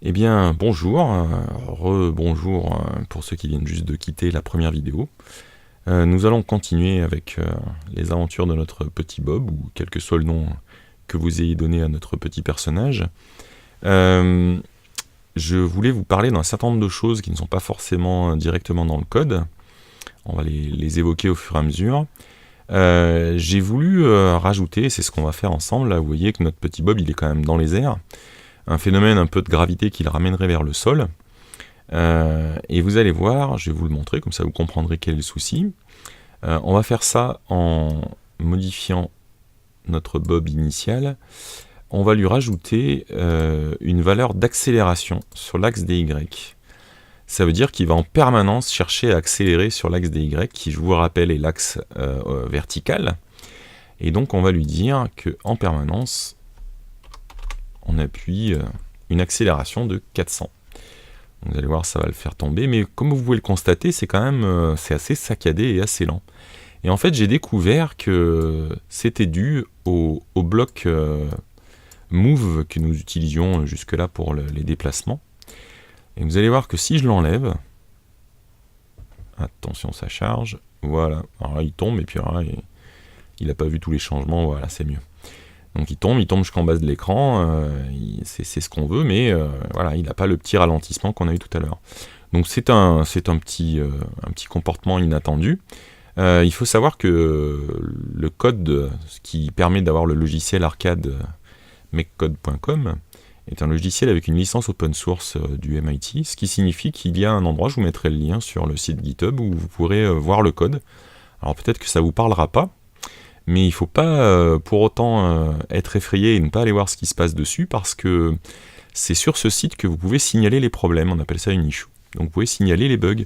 Eh bien, bonjour, rebonjour pour ceux qui viennent juste de quitter la première vidéo. Nous allons continuer avec les aventures de notre petit Bob, ou quel que soit le nom que vous ayez donné à notre petit personnage. Je voulais vous parler d'un certain nombre de choses qui ne sont pas forcément directement dans le code. On va les évoquer au fur et à mesure. J'ai voulu rajouter, c'est ce qu'on va faire ensemble, là vous voyez que notre petit Bob il est quand même dans les airs, un phénomène un peu de gravité qui le ramènerait vers le sol, et vous allez voir, je vais vous le montrer, comme ça vous comprendrez quel est le souci. On va faire ça en modifiant notre Bob initial, on va lui rajouter une valeur d'accélération sur l'axe des Y. Ça veut dire qu'il va en permanence chercher à accélérer sur l'axe des Y, qui, je vous rappelle, est l'axe vertical. Et donc, on va lui dire qu'en permanence, on appuie une accélération de 400. Vous allez voir, ça va le faire tomber. Mais comme vous pouvez le constater, c'est quand même c'est assez saccadé et assez lent. Et en fait, j'ai découvert que c'était dû au bloc move que nous utilisions jusque-là pour les déplacements. Et vous allez voir que si je l'enlève, attention ça charge, voilà, alors là il tombe et puis alors là, il n'a pas vu tous les changements, voilà c'est mieux. Donc il tombe jusqu'en bas de l'écran, c'est ce qu'on veut, mais voilà, il n'a pas le petit ralentissement qu'on a eu tout à l'heure. Donc c'est un petit comportement inattendu. Il faut savoir que le code qui permet d'avoir le logiciel arcade meccode.com est un logiciel avec une licence open source du MIT, ce qui signifie qu'il y a un endroit, je vous mettrai le lien sur le site GitHub, où vous pourrez voir le code. Alors peut-être que ça ne vous parlera pas, mais il ne faut pas pour autant être effrayé et ne pas aller voir ce qui se passe dessus, parce que c'est sur ce site que vous pouvez signaler les problèmes, on appelle ça une issue. Donc vous pouvez signaler les bugs,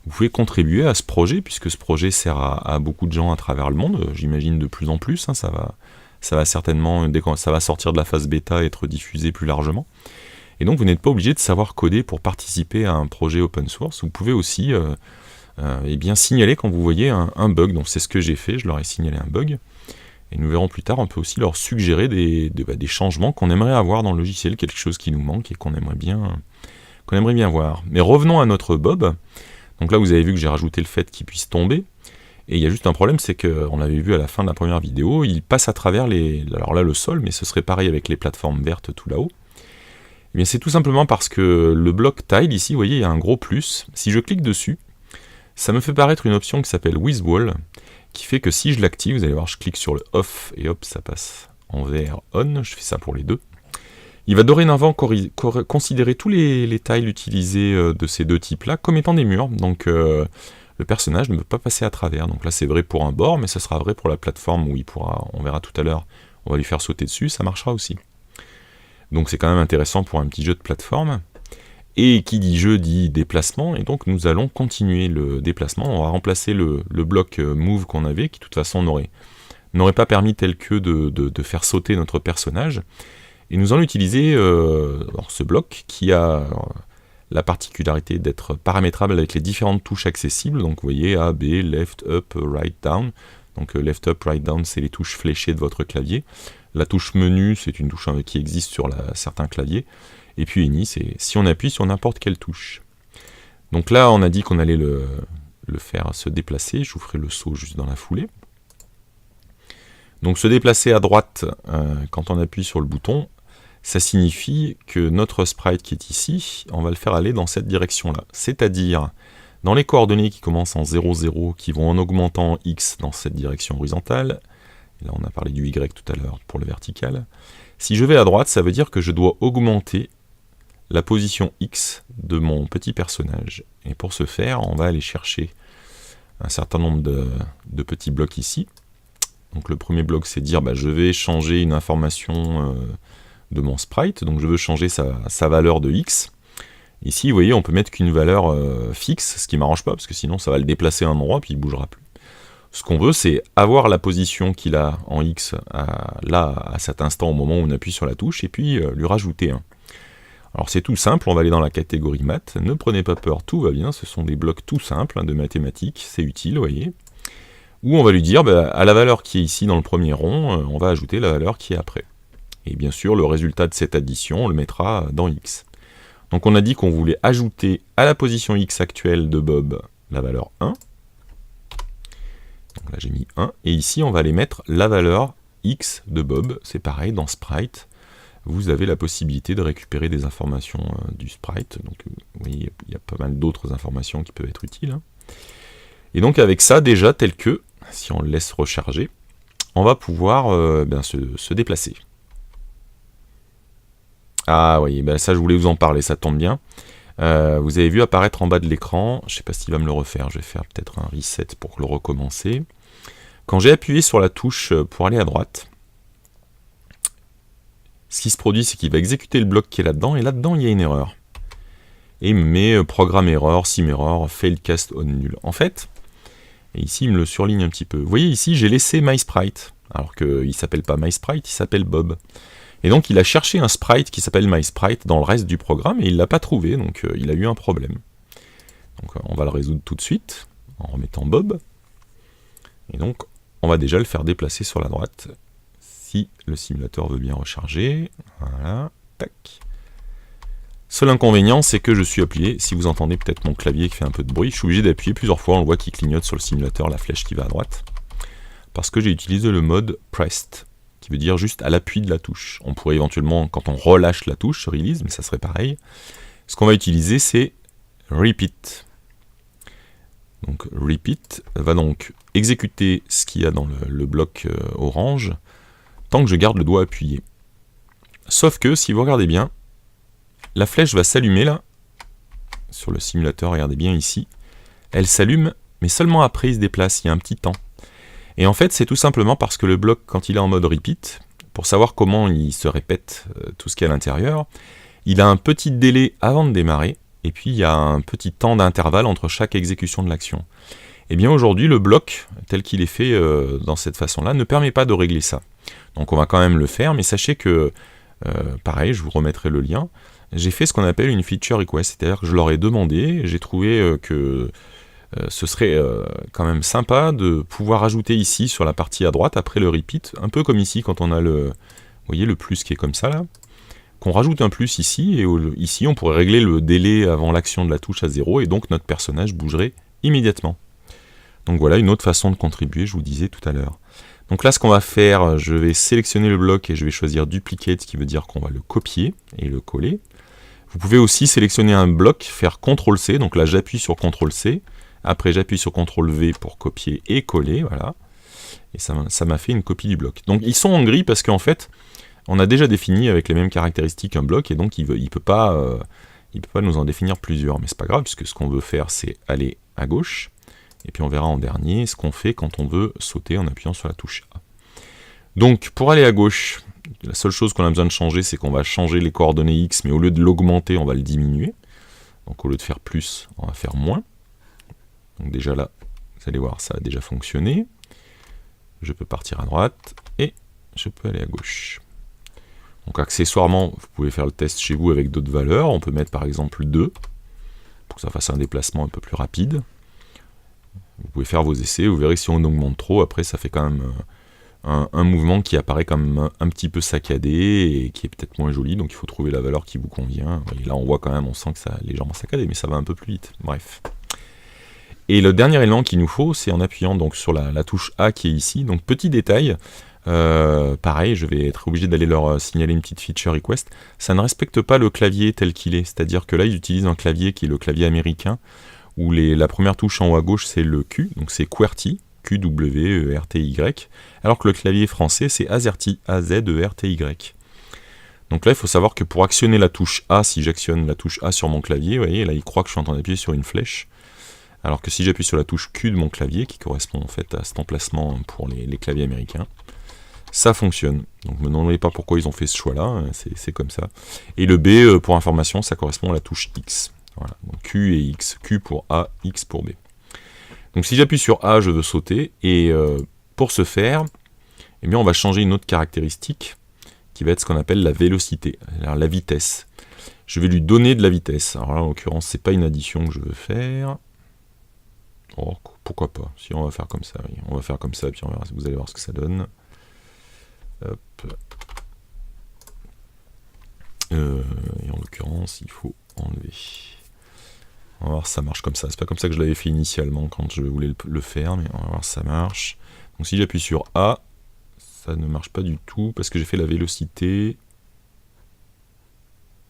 vous pouvez contribuer à ce projet, puisque ce projet sert à beaucoup de gens à travers le monde, j'imagine de plus en plus, hein, ça va certainement, dès que ça va sortir de la phase bêta, être diffusé plus largement. Et donc vous n'êtes pas obligé de savoir coder pour participer à un projet open source. Vous pouvez aussi eh bien, signaler quand vous voyez un bug. Donc c'est ce que j'ai fait, je leur ai signalé un bug. Et nous verrons plus tard, on peut aussi leur suggérer des changements qu'on aimerait avoir dans le logiciel, quelque chose qui nous manque et qu'on aimerait bien voir. Mais revenons à notre Bob. Donc là vous avez vu que j'ai rajouté le fait qu'il puisse tomber. Et il y a juste un problème, c'est qu'on l'avait vu à la fin de la première vidéo, il passe à travers alors là le sol, mais ce serait pareil avec les plateformes vertes tout là-haut. Eh bien c'est tout simplement parce que le bloc tile ici, vous voyez, il y a un gros plus. Si je clique dessus, ça me fait apparaître une option qui s'appelle with wall, qui fait que si je l'active, vous allez voir, je clique sur le off et hop, ça passe en vert on, je fais ça pour les deux. Il va dorénavant considérer tous les tiles utilisés de ces deux types-là comme étant des murs, donc le personnage ne peut pas passer à travers. Donc là c'est vrai pour un bord, mais ce sera vrai pour la plateforme où on verra tout à l'heure, on va lui faire sauter dessus, ça marchera aussi. Donc c'est quand même intéressant pour un petit jeu de plateforme. Et qui dit jeu dit déplacement, et donc nous allons continuer le déplacement. On va remplacer le bloc move qu'on avait, qui de toute façon n'aurait pas permis tel que de faire sauter notre personnage. Et nous allons utiliser ce bloc qui a la particularité d'être paramétrable avec les différentes touches accessibles. Donc vous voyez A, B, left, up, right, down. Donc left, up, right, down, c'est les touches fléchées de votre clavier. La touche menu, c'est une touche qui existe sur certains claviers. Et puis Any, c'est si on appuie sur n'importe quelle touche. Donc là, on a dit qu'on allait le faire se déplacer. Je vous ferai le saut juste dans la foulée. Donc se déplacer à droite, quand on appuie sur le bouton, ça signifie que notre sprite qui est ici, on va le faire aller dans cette direction-là. C'est-à-dire, dans les coordonnées qui commencent en 0, 0, qui vont en augmentant en X dans cette direction horizontale, et là on a parlé du Y tout à l'heure pour le vertical, si je vais à droite, ça veut dire que je dois augmenter la position X de mon petit personnage. Et pour ce faire, on va aller chercher un certain nombre de petits blocs ici. Donc le premier bloc, c'est dire, je vais changer une information de mon sprite, donc je veux changer sa valeur de X. Ici, vous voyez, on peut mettre qu'une valeur fixe, ce qui ne m'arrange pas, parce que sinon ça va le déplacer à un endroit, puis il ne bougera plus. Ce qu'on veut, c'est avoir la position qu'il a en X à cet instant, au moment où on appuie sur la touche, et puis lui rajouter un. Alors c'est tout simple, on va aller dans la catégorie maths, ne prenez pas peur, tout va bien, ce sont des blocs tout simples de mathématiques, c'est utile, vous voyez. Où on va lui dire, à la valeur qui est ici dans le premier rond, on va ajouter la valeur qui est après. Et bien sûr, le résultat de cette addition, on le mettra dans X. Donc on a dit qu'on voulait ajouter à la position X actuelle de Bob la valeur 1. Donc là j'ai mis 1. Et ici on va aller mettre la valeur X de Bob. C'est pareil, dans Sprite, vous avez la possibilité de récupérer des informations du sprite. Donc vous voyez, il y a pas mal d'autres informations qui peuvent être utiles. Et donc avec ça, déjà, tel que, si on le laisse recharger, on va pouvoir se déplacer. Ah oui, ça je voulais vous en parler, ça tombe bien. Vous avez vu apparaître en bas de l'écran, je ne sais pas s'il va me le refaire, je vais faire peut-être un reset pour le recommencer. Quand j'ai appuyé sur la touche pour aller à droite, ce qui se produit, c'est qu'il va exécuter le bloc qui est là-dedans, et là-dedans, il y a une erreur. Et il me met programme error, sim error, failed cast on nul. En fait, et ici, il me le surligne un petit peu. Vous voyez ici, j'ai laissé MySprite, alors qu'il ne s'appelle pas MySprite, il s'appelle Bob. Et donc, il a cherché un sprite qui s'appelle MySprite dans le reste du programme, et il ne l'a pas trouvé, donc il a eu un problème. Donc, on va le résoudre tout de suite, en remettant Bob. Et donc, on va déjà le faire déplacer sur la droite. Si le simulateur veut bien recharger, voilà, tac. Seul inconvénient, c'est que je suis appuyé, si vous entendez peut-être mon clavier qui fait un peu de bruit, je suis obligé d'appuyer plusieurs fois, on le voit qui clignote sur le simulateur, la flèche qui va à droite, parce que j'ai utilisé le mode pressed, qui veut dire juste à l'appui de la touche. On pourrait éventuellement, quand on relâche la touche, release, mais ça serait pareil. Ce qu'on va utiliser, c'est repeat. Donc repeat va donc exécuter ce qu'il y a dans le bloc orange, tant que je garde le doigt appuyé. Sauf que, si vous regardez bien, la flèche va s'allumer là, sur le simulateur, regardez bien ici. Elle s'allume, mais seulement après il se déplace, il y a un petit temps. Et en fait, c'est tout simplement parce que le bloc, quand il est en mode repeat, pour savoir comment il se répète tout ce qu'il y a à l'intérieur, il a un petit délai avant de démarrer, et puis il y a un petit temps d'intervalle entre chaque exécution de l'action. Et bien aujourd'hui, le bloc, tel qu'il est fait dans cette façon-là, ne permet pas de régler ça. Donc on va quand même le faire, mais sachez que, pareil, je vous remettrai le lien, j'ai fait ce qu'on appelle une feature request, c'est-à-dire que je leur ai demandé, j'ai trouvé que ce serait quand même sympa de pouvoir ajouter ici, sur la partie à droite, après le repeat, un peu comme ici, quand on a vous voyez le plus qui est comme ça là, qu'on rajoute un plus ici, et ici on pourrait régler le délai avant l'action de la touche à 0, et donc notre personnage bougerait immédiatement. Donc voilà une autre façon de contribuer, je vous disais tout à l'heure. Donc là, ce qu'on va faire, je vais sélectionner le bloc et je vais choisir Duplicate, ce qui veut dire qu'on va le copier et le coller. Vous pouvez aussi sélectionner un bloc, faire CTRL-C, donc là j'appuie sur CTRL-C, après j'appuie sur CTRL-V pour copier et coller, voilà. Et ça m'a fait une copie du bloc. Donc ils sont en gris parce qu'en fait, on a déjà défini avec les mêmes caractéristiques un bloc, et donc il peut pas nous en définir plusieurs, mais c'est pas grave, puisque ce qu'on veut faire, c'est aller à gauche, et puis on verra en dernier ce qu'on fait quand on veut sauter en appuyant sur la touche A. Donc pour aller à gauche, la seule chose qu'on a besoin de changer, c'est qu'on va changer les coordonnées X, mais au lieu de l'augmenter, on va le diminuer. Donc au lieu de faire plus, on va faire moins. Donc déjà là, vous allez voir, ça a déjà fonctionné. Je peux partir à droite, et je peux aller à gauche. Donc accessoirement, vous pouvez faire le test chez vous avec d'autres valeurs. On peut mettre par exemple 2, pour que ça fasse un déplacement un peu plus rapide. Vous pouvez faire vos essais, vous verrez si on augmente trop, après ça fait quand même un mouvement qui apparaît comme un petit peu saccadé et qui est peut-être moins joli, donc il faut trouver la valeur qui vous convient. Et là on voit quand même, on sent que ça a légèrement saccadé, mais ça va un peu plus vite, bref. Et le dernier élément qu'il nous faut, c'est en appuyant donc sur la touche A qui est ici. Donc petit détail, pareil, je vais être obligé d'aller leur signaler une petite feature request. Ça ne respecte pas le clavier tel qu'il est, c'est-à-dire que là ils utilisent un clavier qui est le clavier américain, où la première touche en haut à gauche c'est le Q, donc c'est QWERTY, Q-W-E-R-T-Y, alors que le clavier français c'est AZERTY, A-Z-E-R-T-Y. Donc là il faut savoir que pour actionner la touche A, si j'actionne la touche A sur mon clavier, vous voyez là il croit que je suis en train d'appuyer sur une flèche, alors que si j'appuie sur la touche Q de mon clavier, qui correspond en fait à cet emplacement pour les claviers américains, ça fonctionne. Donc ne me demandez pas pourquoi ils ont fait ce choix-là, c'est comme ça. Et le B, pour information, ça correspond à la touche X. Voilà, donc Q et X. Q pour A, X pour B. Donc si j'appuie sur A, je veux sauter, et pour ce faire, eh bien, on va changer une autre caractéristique, qui va être ce qu'on appelle la vélocité, alors la vitesse. Je vais lui donner de la vitesse. Alors là, en l'occurrence, c'est pas une addition que je veux faire. Oh, pourquoi pas, si on va faire comme ça, oui. On va faire comme ça, puis on verra, vous allez voir ce que ça donne. Hop. Et en l'occurrence, il faut enlever. On va voir si ça marche comme ça. C'est pas comme ça que je l'avais fait initialement quand je voulais le faire, mais on va voir si ça marche. Donc si j'appuie sur A, ça ne marche pas du tout parce que j'ai fait la vélocité.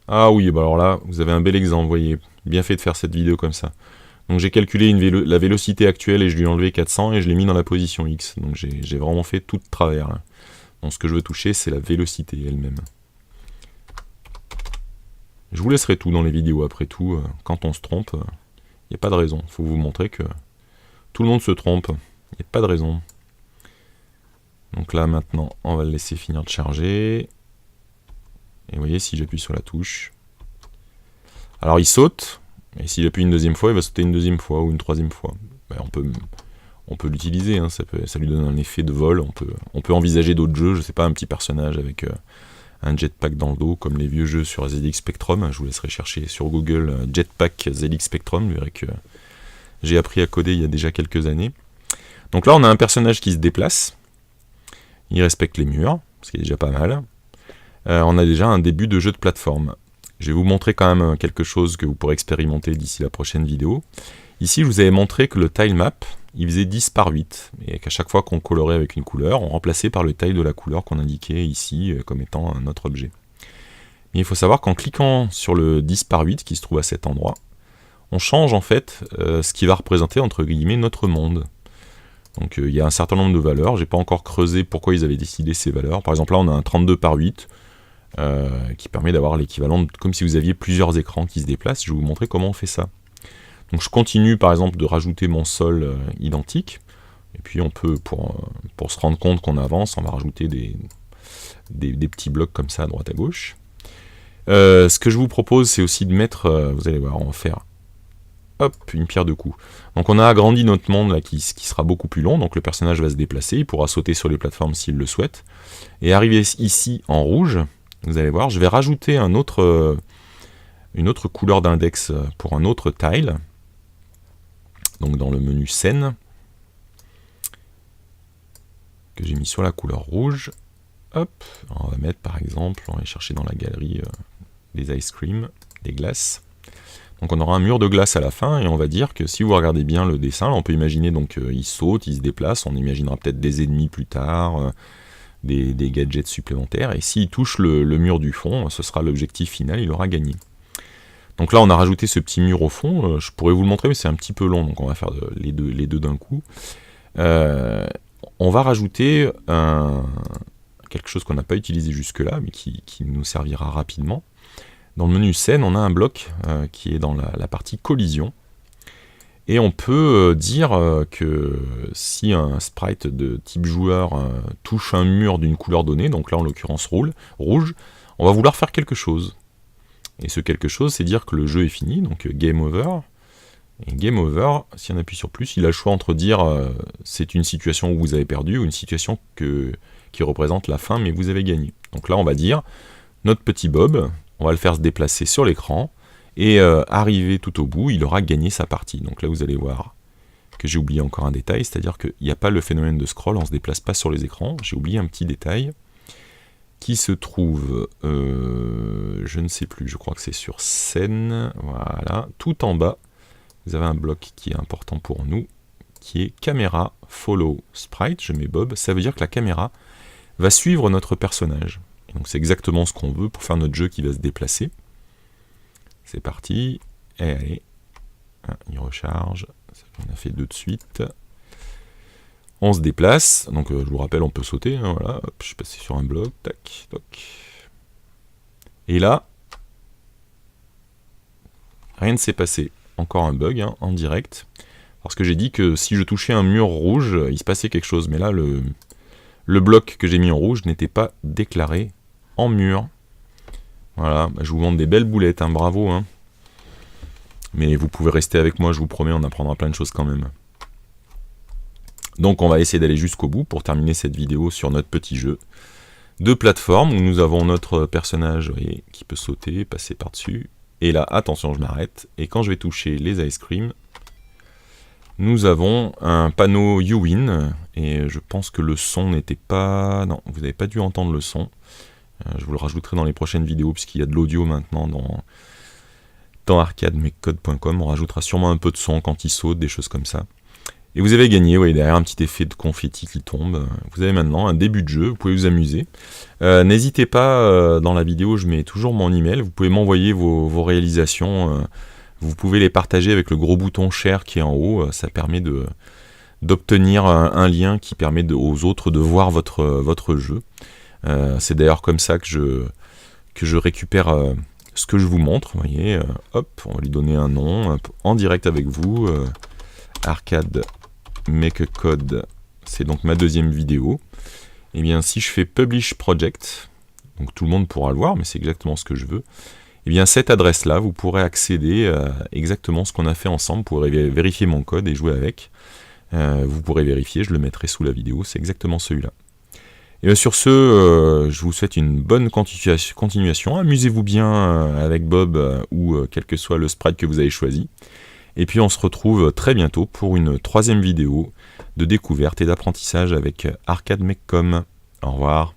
Ah oui, bah alors là, vous avez un bel exemple, vous voyez. Bien fait de faire cette vidéo comme ça. Donc j'ai calculé la vélocité actuelle et je lui ai enlevé 400 et je l'ai mis dans la position X. Donc j'ai vraiment fait tout de travers là. Donc ce que je veux toucher, c'est la vélocité elle-même. Je vous laisserai tout dans les vidéos, après tout, quand on se trompe, il n'y a pas de raison. Il faut vous montrer que tout le monde se trompe, il n'y a pas de raison. Donc là maintenant, on va le laisser finir de charger. Et vous voyez, si j'appuie sur la touche, alors il saute, et si j'appuie une deuxième fois, il va sauter une deuxième fois ou une troisième fois. Ben, on peut l'utiliser, hein, ça lui donne un effet de vol. On peut envisager d'autres jeux, je sais pas, un petit personnage avec un jetpack dans le dos, comme les vieux jeux sur ZX Spectrum. Je vous laisserai chercher sur Google Jetpack ZX Spectrum, vous verrez que j'ai appris à coder il y a déjà quelques années. Donc là, on a un personnage qui se déplace, il respecte les murs, ce qui est déjà pas mal. On a déjà un début de jeu de plateforme. Je vais vous montrer quand même quelque chose que vous pourrez expérimenter d'ici la prochaine vidéo. Ici, je vous avais montré que le tile map, il faisait 10 par 8, et qu'à chaque fois qu'on colorait avec une couleur, on remplaçait par le tile de la couleur qu'on indiquait ici comme étant notre objet. Mais il faut savoir qu'en cliquant sur le 10 par 8 qui se trouve à cet endroit, on change en fait ce qui va représenter entre guillemets notre monde. Donc il y a un certain nombre de valeurs, j'ai pas encore creusé pourquoi ils avaient décidé ces valeurs. Par exemple là on a un 32 par 8 qui permet d'avoir l'équivalent comme si vous aviez plusieurs écrans qui se déplacent. Je vais vous montrer comment on fait ça. Donc je continue par exemple de rajouter mon sol identique, et puis on peut, pour se rendre compte qu'on avance, on va rajouter des petits blocs comme ça à droite à gauche. Ce que je vous propose, c'est aussi de mettre, vous allez voir, on va faire hop, une pierre deux coups. Donc on a agrandi notre monde là, qui sera beaucoup plus long, donc le personnage va se déplacer, il pourra sauter sur les plateformes s'il le souhaite. Et arrivé ici en rouge, vous allez voir, je vais rajouter une autre couleur d'index pour un autre tile. Donc dans le menu scène, que j'ai mis sur la couleur rouge. Hop, on va mettre par exemple, on va aller chercher dans la galerie des ice cream, des glaces. Donc on aura un mur de glace à la fin, et on va dire que si vous regardez bien le dessin, là, on peut imaginer donc il saute, il se déplace, on imaginera peut-être des ennemis plus tard, des gadgets supplémentaires, et s'il touche le mur du fond, ce sera l'objectif final, il aura gagné. Donc là on a rajouté ce petit mur au fond, je pourrais vous le montrer mais c'est un petit peu long, donc on va faire les deux d'un coup. On va rajouter quelque chose qu'on n'a pas utilisé jusque là, mais qui nous servira rapidement. Dans le menu scène, on a un bloc qui est dans la partie collision. Et on peut dire que si un sprite de type joueur touche un mur d'une couleur donnée, donc là en l'occurrence rouge, on va vouloir faire quelque chose. Et ce quelque chose, c'est dire que le jeu est fini, donc game over. Et game over, si on appuie sur plus, il a le choix entre dire c'est une situation où vous avez perdu ou une situation qui représente la fin mais vous avez gagné. Donc là on va dire notre petit Bob, on va le faire se déplacer sur l'écran et arriver tout au bout, il aura gagné sa partie. Donc là vous allez voir que j'ai oublié encore un détail, c'est-à-dire qu'il n'y a pas le phénomène de scroll, on ne se déplace pas sur les écrans. J'ai oublié un petit détail qui se trouve, je ne sais plus, je crois que c'est sur scène, voilà, tout en bas, vous avez un bloc qui est important pour nous, qui est caméra follow sprite, je mets Bob, ça veut dire que la caméra va suivre notre personnage. Et donc c'est exactement ce qu'on veut pour faire notre jeu qui va se déplacer. C'est parti, et allez, il recharge, on a fait 2 de suite. On se déplace, donc je vous rappelle on peut sauter, hein, voilà, hop, je suis passé sur un bloc, tac, toc. Et là, rien ne s'est passé, encore un bug hein, en direct, parce que j'ai dit que si je touchais un mur rouge, il se passait quelque chose, mais là le bloc que j'ai mis en rouge n'était pas déclaré en mur. Voilà, je vous montre des belles boulettes, hein, bravo. Hein. Mais vous pouvez rester avec moi, je vous promets, on apprendra plein de choses quand même. Donc on va essayer d'aller jusqu'au bout pour terminer cette vidéo sur notre petit jeu de plateforme où nous avons notre personnage qui peut sauter, passer par-dessus. Et là, attention, je m'arrête. Et quand je vais toucher les ice cream, nous avons un panneau You Win. Et je pense que le son n'était pas... Non, vous n'avez pas dû entendre le son. Je vous le rajouterai dans les prochaines vidéos, puisqu'il y a de l'audio maintenant dans arcademeccode.com. On rajoutera sûrement un peu de son quand il saute, des choses comme ça. Et vous avez gagné, derrière un petit effet de confetti qui tombe. Vous avez maintenant un début de jeu, vous pouvez vous amuser. N'hésitez pas, dans la vidéo, je mets toujours mon email. Vous pouvez m'envoyer vos réalisations. Vous pouvez les partager avec le gros bouton Share qui est en haut. Ça permet d'obtenir un lien qui permet aux autres de voir votre jeu. C'est d'ailleurs comme ça que je récupère ce que je vous montre. Vous voyez, hop, on va lui donner un nom en direct avec vous. Arcademeccode, c'est donc ma deuxième vidéo. Et bien si je fais Publish Project, donc tout le monde pourra le voir, mais c'est exactement ce que je veux. Et bien cette adresse-là, vous pourrez accéder à exactement ce qu'on a fait ensemble. Vous pourrez vérifier mon code et jouer avec. Vous pourrez vérifier, je le mettrai sous la vidéo, c'est exactement celui-là. Et bien sur ce, je vous souhaite une bonne continuation. Amusez-vous bien avec Bob ou quel que soit le sprite que vous avez choisi. Et puis on se retrouve très bientôt pour une troisième vidéo de découverte et d'apprentissage avec Arcademec.com. Au revoir.